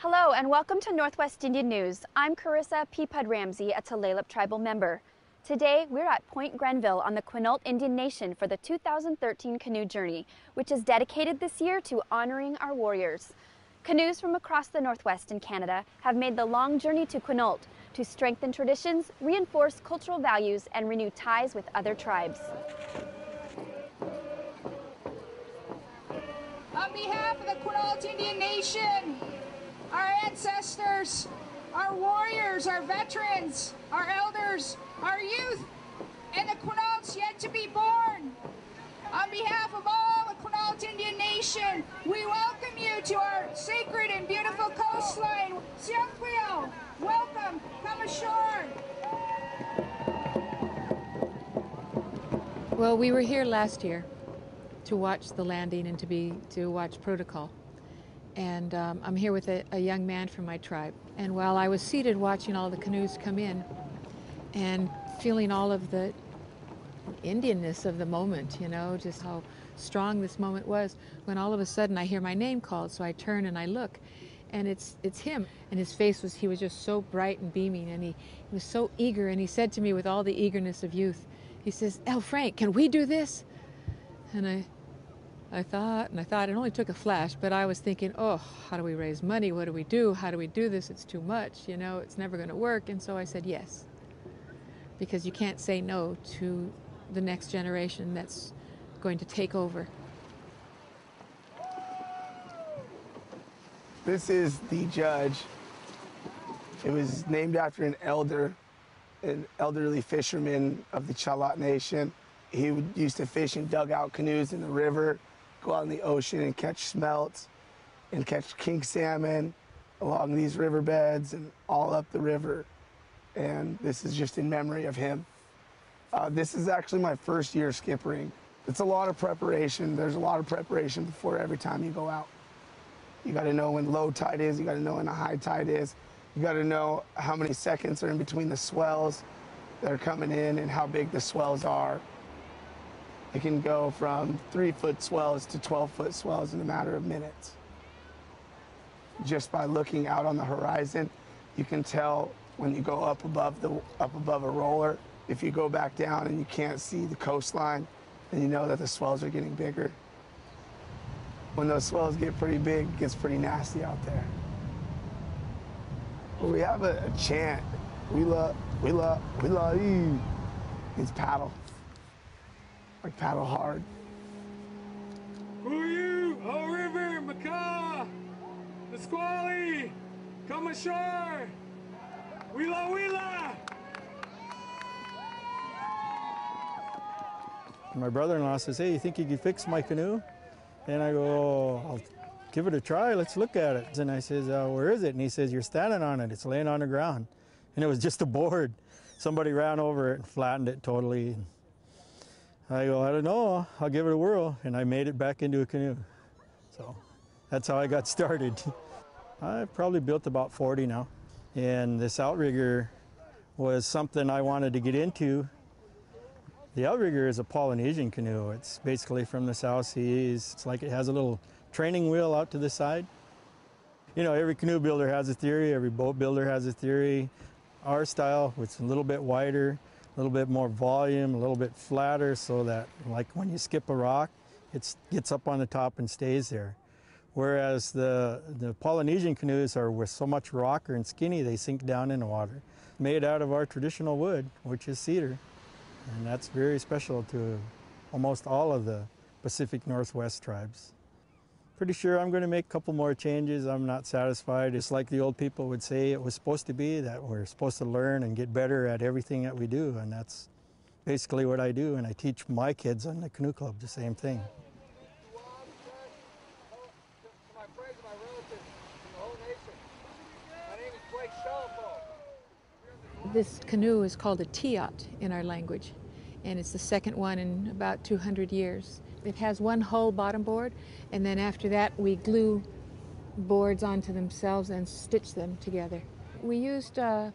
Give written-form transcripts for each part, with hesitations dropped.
Hello and welcome to Northwest Indian News. I'm Carissa Peapud Ramsey, a Tulalip tribal member. Today we're at Point Grenville on the Quinault Indian Nation for the 2013 Canoe Journey, which is dedicated this year to honoring our warriors. Canoes from across the Northwest and Canada have made the long journey to Quinault to strengthen traditions, reinforce cultural values, and renew ties with other tribes. On behalf of the Quinault Indian Nation, our ancestors, our warriors, our veterans, our elders, our youth, and the Quinaults yet to be born, on behalf of all the Quinault Indian Nation, we welcome you to our sacred and beautiful coastline. Siampuyo, welcome, come ashore. Well, we were here last year to watch the landing and to watch protocol. And I'm here with a young man from my tribe. And while I was seated watching all the canoes come in and feeling all of the Indianness of the moment, you know, just how strong this moment was, when all of a sudden I hear my name called, so I turn and I look, and it's him. And his face he was just so bright and beaming, and he was so eager, and he said to me with all the eagerness of youth, he says, "El Frank, can we do this?" And I thought, it only took a flash, but I was thinking, oh, how do we raise money? What do we do? How do we do this? It's too much, you know, it's never going to work. And so I said yes, because you can't say no to the next generation that's going to take over. This is the judge. It was named after an elderly fisherman of the Chalot Nation. He used to fish in dugout canoes in the river, go out in the ocean and catch smelts and catch king salmon along these riverbeds and all up the river. And this is just in memory of him. This is actually my first year skippering. It's a lot of preparation. There's a lot of preparation before every time you go out. You got to know when low tide is. You got to know when the high tide is. You got to know how many seconds are in between the swells that are coming in and how big the swells are. It can go from 3-foot swells to 12-foot swells in a matter of minutes. Just by looking out on the horizon, you can tell when you go up above a roller. If you go back down and you can't see the coastline, then you know that the swells are getting bigger. When those swells get pretty big, it gets pretty nasty out there. We have a chant. We love you. It's paddle. Like paddle hard. Uyu, O River, Macaw, Nisqually, come ashore. Wheela, wheela. My brother-in-law says, "Hey, you think you can fix my canoe?" And I go, "Oh, I'll give it a try. Let's look at it." And I says, "Where is it?" And he says, "You're standing on it. It's laying on the ground." And it was just a board. Somebody ran over it and flattened it totally. I go, "I don't know, I'll give it a whirl." And I made it back into a canoe. So that's how I got started. I've probably built about 40 now. And this outrigger was something I wanted to get into. The outrigger is a Polynesian canoe. It's basically from the South Seas. It's like it has a little training wheel out to the side. You know, every canoe builder has a theory, every boat builder has a theory. Our style, it's a little bit wider, a little bit more volume, a little bit flatter, so that like when you skip a rock, it gets up on the top and stays there. Whereas the Polynesian canoes are with so much rocker and skinny, they sink down in the water. Made out of our traditional wood, which is cedar. And that's very special to almost all of the Pacific Northwest tribes. Pretty sure I'm going to make a couple more changes. I'm not satisfied. It's like the old people would say it was supposed to be, that we're supposed to learn and get better at everything that we do. And that's basically what I do. And I teach my kids on the Canoe Club the same thing. This canoe is called a tiat in our language, and it's the second one in about 200 years. It has one hull bottom board, and then after that we glue boards onto themselves and stitch them together. We used a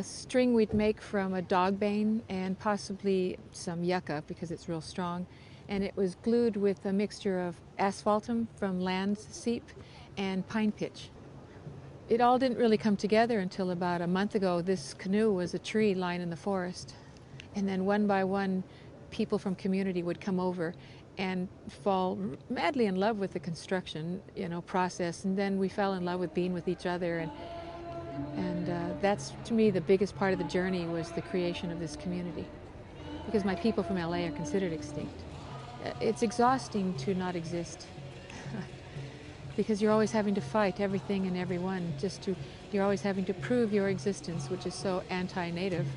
string we'd make from a dog bane and possibly some yucca because it's real strong, and it was glued with a mixture of asphaltum from land seep and pine pitch. It all didn't really come together until about a month ago. This canoe was a tree lying in the forest. And then one by one, people from community would come over and fall madly in love with the construction, process. And then we fell in love with being with each other. And that's, to me, the biggest part of the journey was the creation of this community. Because my people from LA are considered extinct. It's exhausting to not exist. Because you're always having to fight everything and everyone. You're always having to prove your existence, which is so anti-native.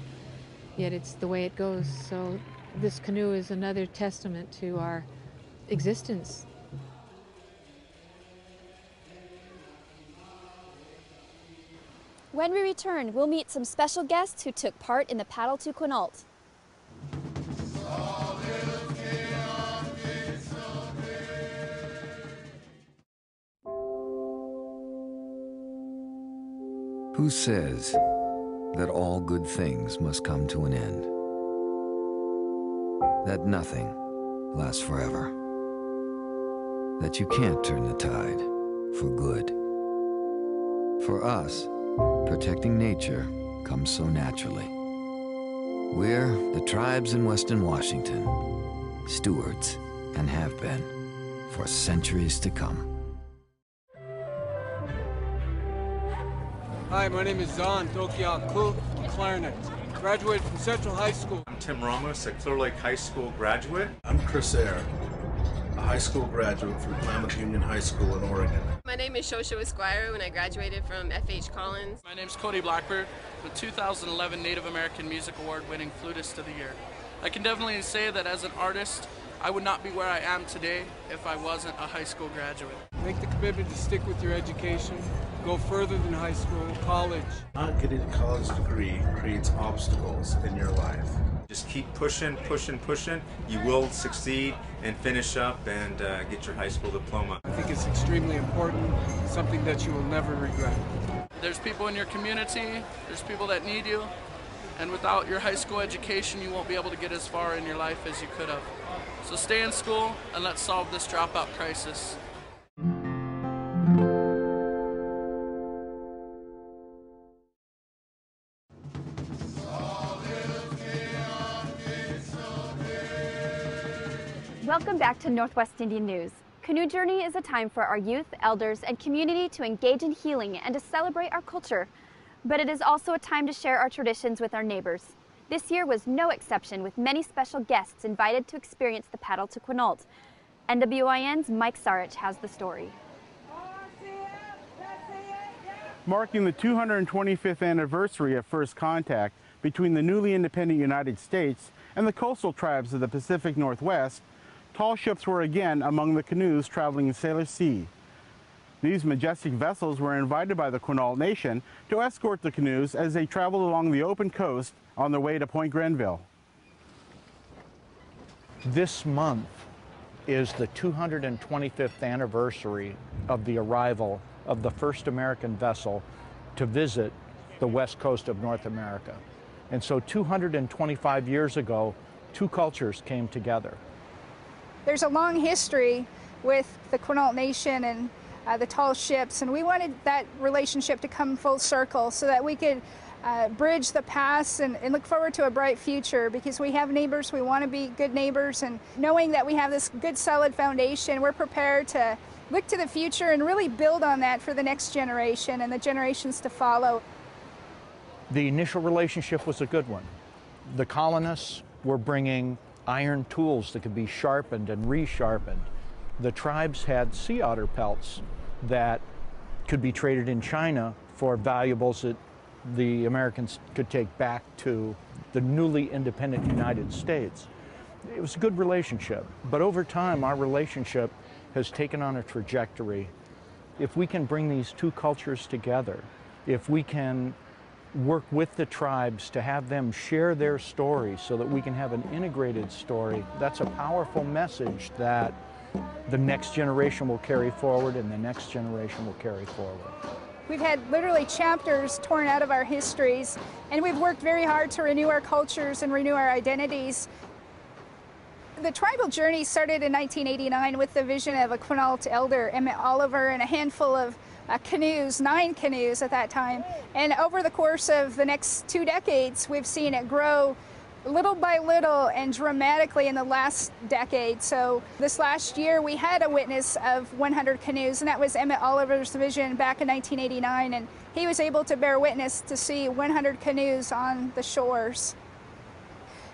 Yet it's the way it goes. So this canoe is another testament to our existence. When we return, we'll meet some special guests who took part in the paddle to Quinault. Who says that all good things must come to an end? That nothing lasts forever? That you can't turn the tide for good? For us, protecting nature comes so naturally. We're the tribes in Western Washington, stewards, and have been for centuries to come. Hi, my name is Zahn Tokiaku, clarinet. Graduated from Central High School. I'm Tim Ramos, a Clear Lake High School graduate. I'm Chris Eyre, a high school graduate from Klamath Union High School in Oregon. My name is Shosha Esquire, and I graduated from F.H. Collins. My name's Cody Blackbird, the 2011 Native American Music Award winning Flutist of the Year. I can definitely say that as an artist, I would not be where I am today if I wasn't a high school graduate. Make the commitment to stick with your education, go further than high school, college. Not getting a college degree creates obstacles in your life. Just keep pushing, pushing, pushing. You will succeed and finish up and get your high school diploma. I think it's extremely important, something that you will never regret. There's people in your community, there's people that need you, and without your high school education, you won't be able to get as far in your life as you could have. So stay in school and let's solve this dropout crisis. Welcome back to Northwest Indian News. Canoe Journey is a time for our youth, elders, and community to engage in healing and to celebrate our culture. But it is also a time to share our traditions with our neighbors. This year was no exception, with many special guests invited to experience the paddle to Quinault. NWIN's Mike Sarich has the story. Marking the 225th anniversary of first contact between the newly independent United States and the coastal tribes of the Pacific Northwest, tall ships were again among the canoes traveling in Sailor Sea. These majestic vessels were invited by the Quinault Nation to escort the canoes as they traveled along the open coast on their way to Point Grenville. This month is the 225th anniversary of the arrival of the first American vessel to visit the west coast of North America. And so 225 years ago, two cultures came together. There's a long history with the Quinault Nation and the tall ships, and we wanted that relationship to come full circle so that we could bridge the past and look forward to a bright future, because we have neighbors, we want to be good neighbors, and knowing that we have this good solid foundation, we're prepared to look to the future and really build on that for the next generation and the generations to follow. The initial relationship was a good one. The colonists were bringing iron tools that could be sharpened and resharpened. The tribes had sea otter pelts that could be traded in China for valuables that the Americans could take back to the newly independent United States. It was a good relationship, but over time our relationship has taken on a trajectory. If we can bring these two cultures together, if we can work with the tribes to have them share their story so that we can have an integrated story, that's a powerful message that the next generation will carry forward and the next generation will carry forward. We've had literally chapters torn out of our histories, and we've worked very hard to renew our cultures and renew our identities. The tribal journey started in 1989 with the vision of a Quinault elder, Emmett Oliver, and a handful of canoes, 9 canoes at that time. And over the course of the next 2 decades, we've seen it grow little by little and dramatically in the last decade. So this last year we had a witness of 100 canoes, and that was Emmett Oliver's vision back in 1989, and he was able to bear witness to see 100 canoes on the shores.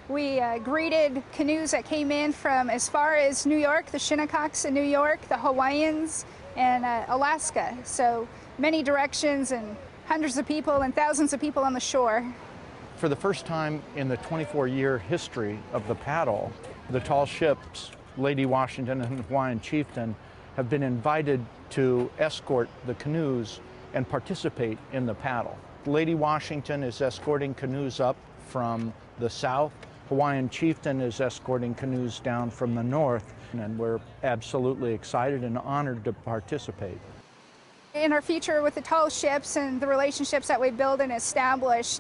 We greeted canoes that came in from as far as New York, the Shinnecocks in New York, the Hawaiians, and Alaska. So many directions and hundreds of people and thousands of people on the shore. For the first time in the 24-year history of the paddle, the tall ships, Lady Washington and Hawaiian Chieftain, have been invited to escort the canoes and participate in the paddle. Lady Washington is escorting canoes up from the south. Hawaiian Chieftain is escorting canoes down from the north, and we're absolutely excited and honored to participate. In our future with the tall ships and the relationships that we build and establish,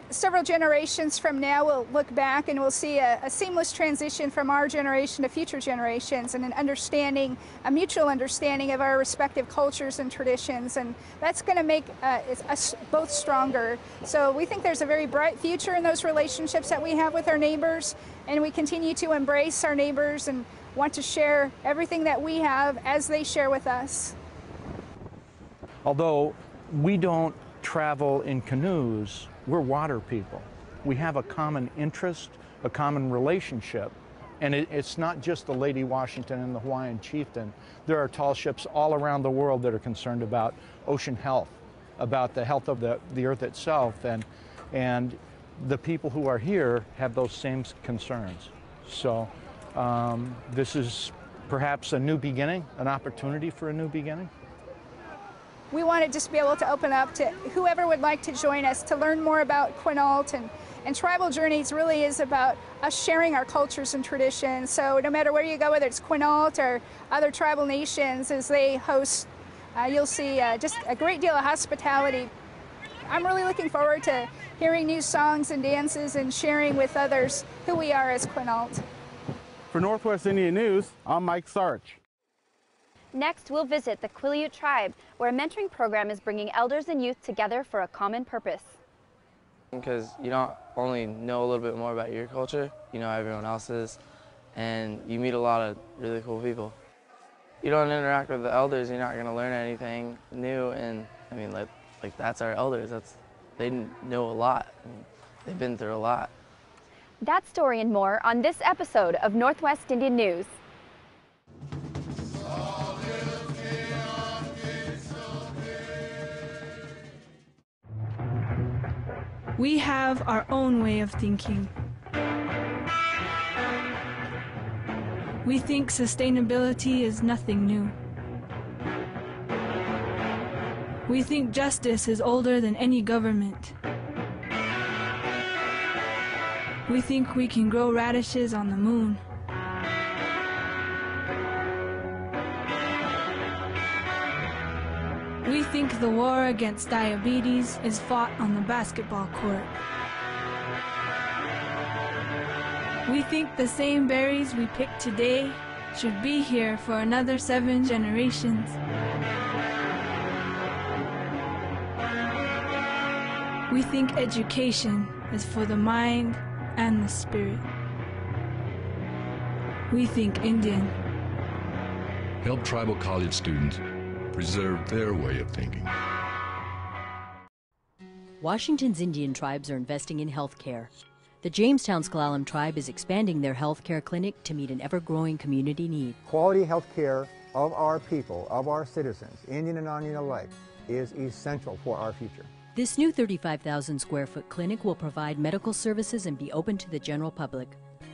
several generations from now we'll look back and we'll see a seamless transition from our generation to future generations, and an understanding, a mutual understanding of our respective cultures and traditions, and that's going to make us both stronger. So we think there's a very bright future in those relationships that we have with our neighbors, and we continue to embrace our neighbors and want to share everything that we have as they share with us. Although we don't travel in canoes, we're water people. We have a common interest, a common relationship, and it's not just the Lady Washington and the Hawaiian Chieftain. There are tall ships all around the world that are concerned about ocean health, about the health of the earth itself, and the people who are here have those same concerns. So this is perhaps a new beginning, an opportunity for a new beginning. We want to just be able to open up to whoever would like to join us to learn more about Quinault, and Tribal Journeys really is about us sharing our cultures and traditions. So no matter where you go, whether it's Quinault or other tribal nations, as they host, you'll see just a great deal of hospitality. I'm really looking forward to hearing new songs and dances and sharing with others who we are as Quinault. For Northwest Indian News, I'm Mike Sarch. Next, we'll visit the Quileute tribe, where a mentoring program is bringing elders and youth together for a common purpose. Because you don't only know a little bit more about your culture, you know everyone else's, and you meet a lot of really cool people. You don't interact with the elders, you're not going to learn anything new, and I mean, like that's our elders. They know a lot, and they've been through a lot. That story and more on this episode of Northwest Indian News. We have our own way of thinking. We think sustainability is nothing new. We think justice is older than any government. We think we can grow radishes on the moon. We think the war against diabetes is fought on the basketball court. We think the same berries we pick today should be here for another 7 generations. We think education is for the mind and the spirit. We think Indian. Help tribal college students preserve their way of thinking. Washington's Indian tribes are investing in health care. The Jamestown S'Klallam tribe is expanding their health care clinic to meet an ever-growing community need. Quality health care of our people, of our citizens, Indian and non-Indian alike, is essential for our future. This new 35,000 square foot clinic will provide medical services and be open to the general public.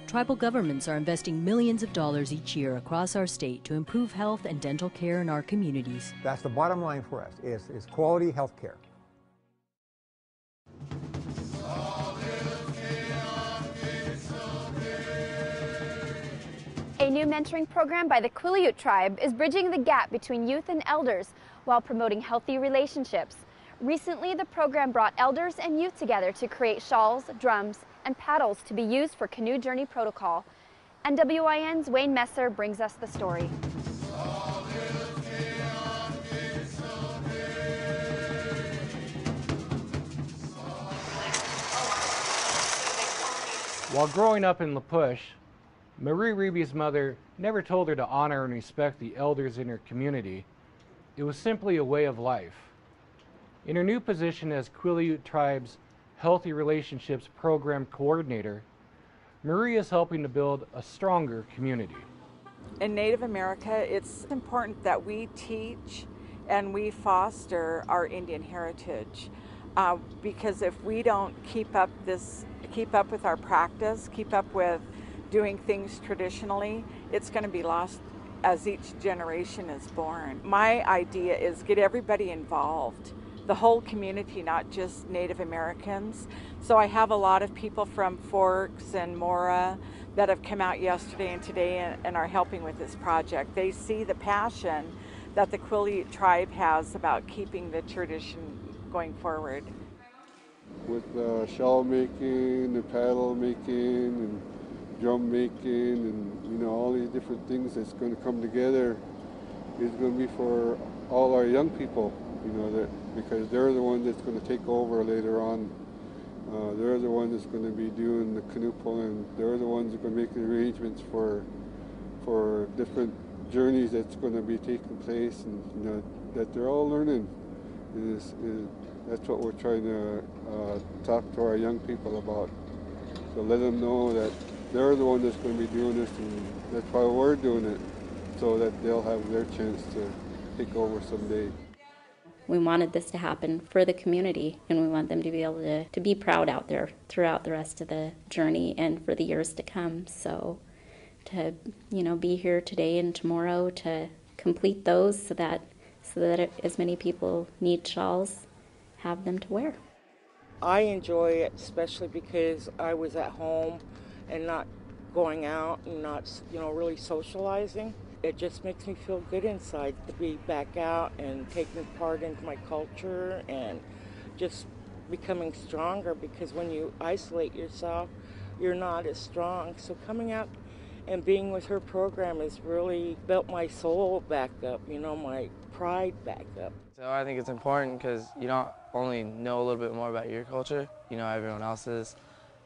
Tribal governments are investing millions of dollars each year across our state to improve health and dental care in our communities. That's the bottom line for us, is quality health care. A new mentoring program by the Quileute tribe is bridging the gap between youth and elders while promoting healthy relationships. Recently, the program brought elders and youth together to create shawls, drums, and paddles to be used for canoe journey protocol. NWIN's Wayne Messer brings us the story. While growing up in La Push, Marie Reeby's mother never told her to honor and respect the elders in her community. It was simply a way of life. In her new position as Quileute Tribe's Healthy Relationships Program Coordinator, Marie is helping to build a stronger community. In Native America, it's important that we teach and we foster our Indian heritage, because if we don't keep up with our practice, keep up with doing things traditionally, it's going to be lost as each generation is born. My idea is get everybody involved, the whole community, not just Native Americans. So I have a lot of people from Forks and Mora that have come out yesterday and today and are helping with this project. They see the passion that the Quileute tribe has about keeping the tradition going forward. With shell making, the paddle making, and drum making, and all these different things that's going to come together is going to be for all our young people, because they're the ones that's going to take over later on. They're the ones that's going to be doing the canoe pulling. They're the ones that are going to make the arrangements for different journeys that's going to be taking place, and that they're all learning. That's what we're trying to talk to our young people about. So let them know that they're the one that's going to be doing this, and that's why we're doing it, so that they'll have their chance to take over someday. We wanted this to happen for the community, and we want them to be able to be proud out there throughout the rest of the journey and for the years to come. So to be here today and tomorrow to complete those so that as many people need shawls, have them to wear. I enjoy it especially because I was at home and not going out and not really socializing. It just makes me feel good inside to be back out and taking part into my culture and just becoming stronger, because when you isolate yourself, you're not as strong. So coming out and being with her program has really built my soul back up, my pride back up. So I think it's important because you don't only know a little bit more about your culture, everyone else's,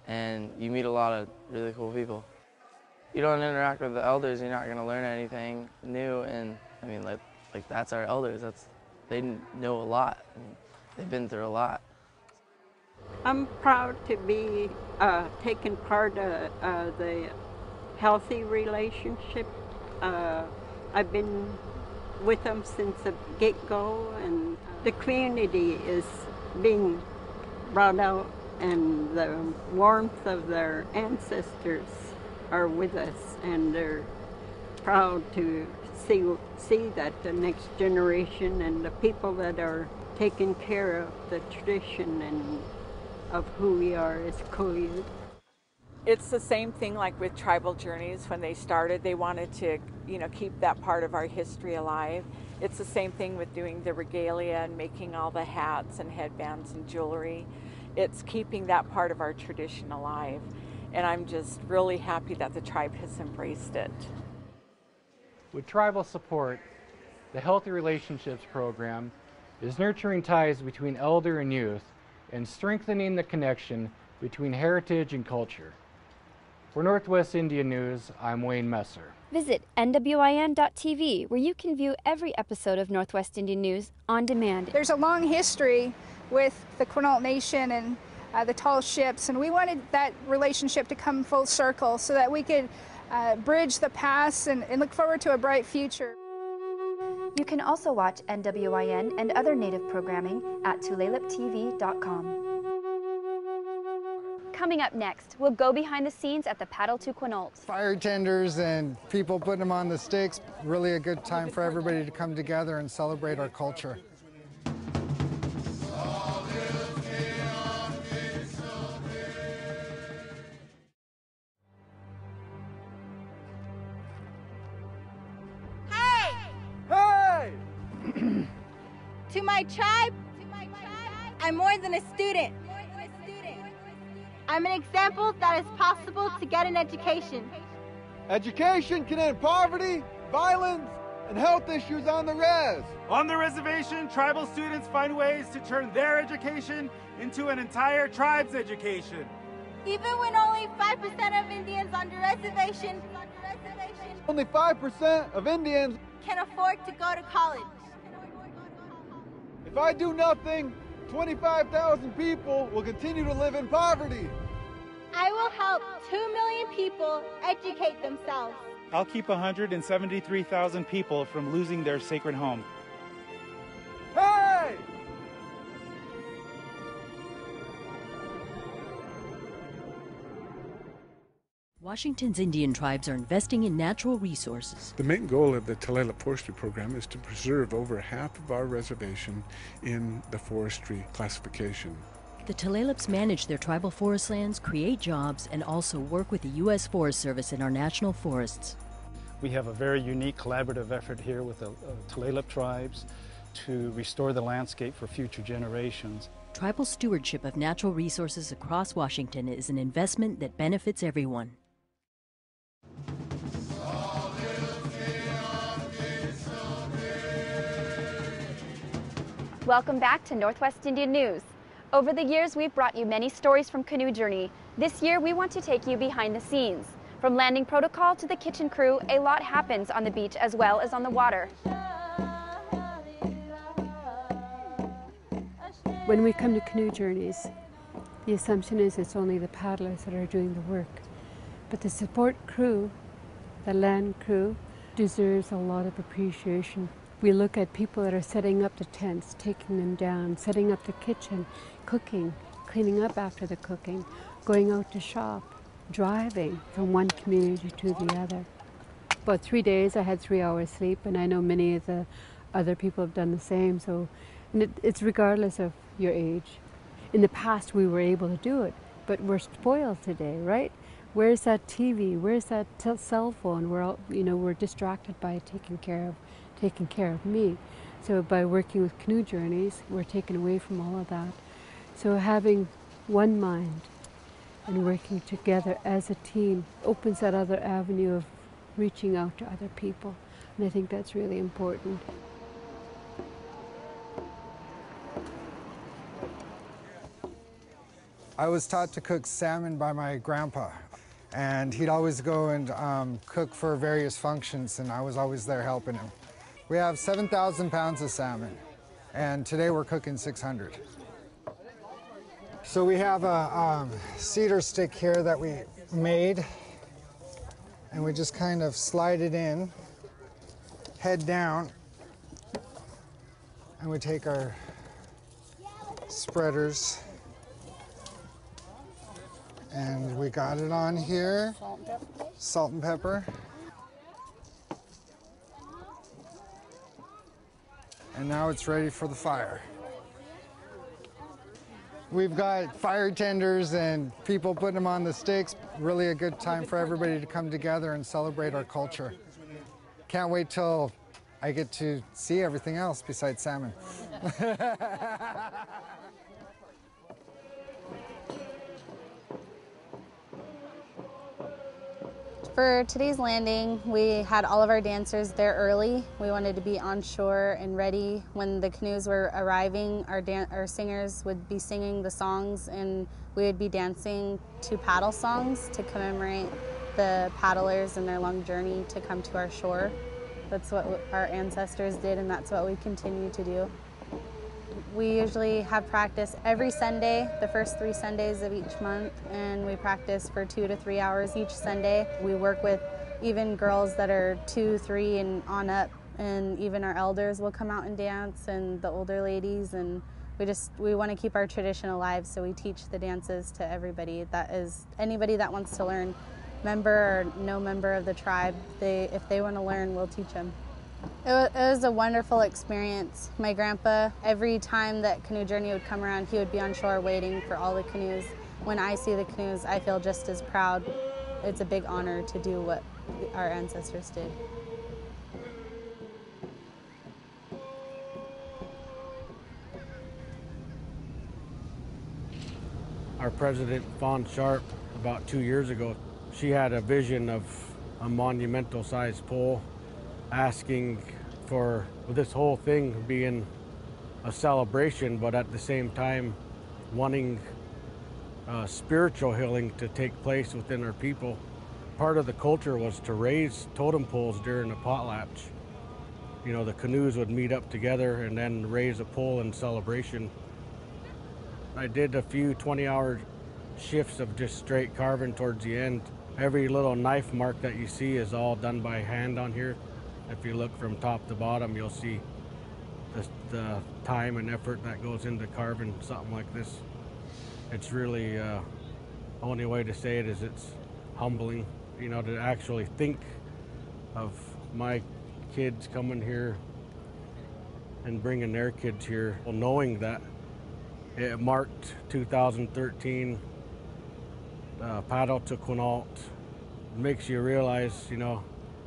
and you meet a lot of really cool people. You don't interact with the elders, you're not going to learn anything new, and like that's our elders. They know a lot, and they've been through a lot. I'm proud to be taking part of the healthy relationship. I've been with them since the get-go, and the community is being brought out, and the warmth of their ancestors are with us, and they're proud to see that the next generation and the people that are taking care of the tradition and of who we are as Quileute. It's the same thing like with Tribal Journeys. When they started, they wanted to, keep that part of our history alive. It's the same thing with doing the regalia and making all the hats and headbands and jewelry. It's keeping that part of our tradition alive. And I'm just really happy that the tribe has embraced it. With tribal support, the Healthy Relationships Program is nurturing ties between elder and youth and strengthening the connection between heritage and culture. For Northwest Indian News, I'm Wayne Messer. Visit nwin.tv, where you can view every episode of Northwest Indian News on demand. There's a long history with the Quinault Nation and the tall ships, and we wanted that relationship to come full circle so that we could bridge the past and look forward to a bright future. You can also watch NWIN and other Native programming at tulaliptv.com. Coming up next, we'll go behind the scenes at the Paddle to Quinault. Fire tenders and people putting them on the sticks, really a good time for everybody to come together and celebrate our culture. To my tribe, I'm more than a student. I'm an example that it's possible to get an education. Education can end poverty, violence, and health issues on the res. On the reservation, tribal students find ways to turn their education into an entire tribe's education. Even when only 5% of Indians on the reservation Only 5% of Indians can afford to go to college. If I do nothing, 25,000 people will continue to live in poverty. I will help 2 million people educate themselves. I'll keep 173,000 people from losing their sacred home. Hey! Washington's Indian tribes are investing in natural resources. The main goal of the Tulalip Forestry Program is to preserve over half of our reservation in the forestry classification. The Tulalips manage their tribal forest lands, create jobs, and also work with the U.S. Forest Service in our national forests. We have a very unique collaborative effort here with the Tulalip tribes to restore the landscape for future generations. Tribal stewardship of natural resources across Washington is an investment that benefits everyone. Welcome back to Northwest Indian News. Over the years, we've brought you many stories from Canoe Journey. This year, we want to take you behind the scenes. From landing protocol to the kitchen crew, a lot happens on the beach as well as on the water. When we come to canoe journeys, the assumption is it's only the paddlers that are doing the work. But the support crew, the land crew, deserves a lot of appreciation. We look at people that are setting up the tents, taking them down, setting up the kitchen, cooking, cleaning up after the cooking, going out to shop, driving from one community to the other. About 3 days I had 3 hours sleep, and I know many of the other people have done the same. So, and it's regardless of your age. In the past we were able to do it, but we're spoiled today, right? Where's that TV? Where's that cell phone? We're all, we're distracted by taking care of me. So by working with Canoe Journeys, we're taken away from all of that. So having one mind and working together as a team opens that other avenue of reaching out to other people. And I think that's really important. I was taught to cook salmon by my grandpa, and he'd always go and cook for various functions, and I was always there helping him. We have 7,000 pounds of salmon, and today we're cooking 600. So we have a cedar stick here that we made, and we just kind of slide it in, head down, and we take our spreaders, and we got it on here, salt and pepper. And now it's ready for the fire. We've got fire tenders and people putting them on the sticks. Really a good time for everybody to come together and celebrate our culture. Can't wait till I get to see everything else besides salmon. For today's landing, we had all of our dancers there early. We wanted to be on shore and ready. When the canoes were arriving, our singers would be singing the songs, and we would be dancing to paddle songs to commemorate the paddlers and their long journey to come to our shore. That's what our ancestors did, and that's what we continue to do. We usually have practice every Sunday, the first 3 Sundays of each month, and we practice for 2 to 3 hours each Sunday. We work with even girls that are 2, 3 and on up, and even our elders will come out and dance, and the older ladies, and we want to keep our tradition alive, so we teach the dances to everybody. Anybody that wants to learn, member or no member of the tribe, if they want to learn, we'll teach them. It was a wonderful experience. My grandpa, every time that Canoe Journey would come around, he would be on shore waiting for all the canoes. When I see the canoes, I feel just as proud. It's a big honor to do what our ancestors did. Our president, Fawn Sharp, about 2 years ago, she had a vision of a monumental sized pole, asking for this whole thing being a celebration, but at the same time wanting spiritual healing to take place within our people. Part of the culture was to raise totem poles during the potlatch. You know, the canoes would meet up together and then raise a pole in celebration. I did a few 20-hour shifts of just straight carving towards the end. Every little knife mark that you see is all done by hand on here. If you look from top to bottom, you'll see the time and effort that goes into carving something like this. It's really, only way to say it is it's humbling, you know, to actually think of my kids coming here and bringing their kids here, well, knowing that it marked 2013 paddle to Quinault. It makes you realize, you know,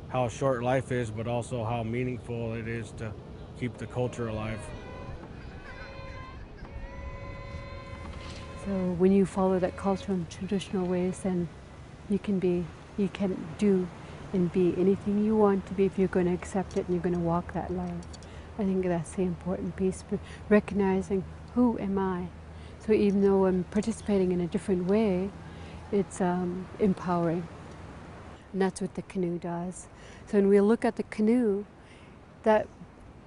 how short life is, but also how meaningful it is to keep the culture alive. So when you follow that cultural and traditional ways, then you can do and be anything you want to be if you're going to accept it and you're going to walk that line. I think that's the important piece, recognizing who am I. So even though I'm participating in a different way, it's empowering. And that's what the canoe does. So when we look at the canoe, that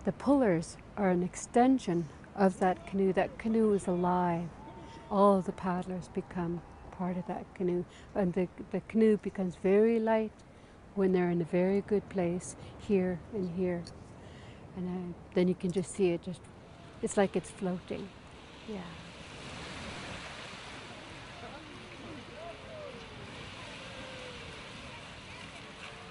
the pullers are an extension of that canoe. That canoe is alive. All of the paddlers become part of that canoe. And the canoe becomes very light when they're in a very good place, here and here. And then you can just see it, it's like it's floating. Yeah.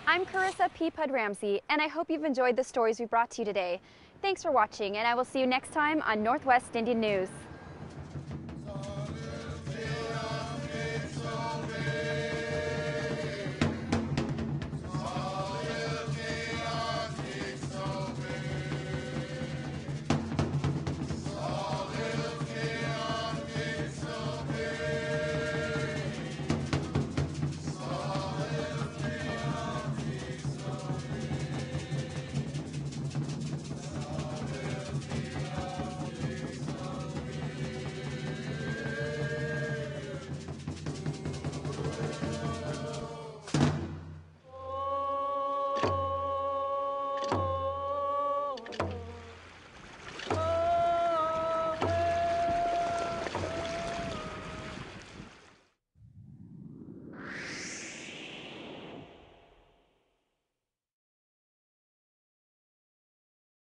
I'm Carissa Peapud-Ramsey, and I hope you've enjoyed the stories we brought to you today. Thanks for watching, and I will see you next time on Northwest Indian News.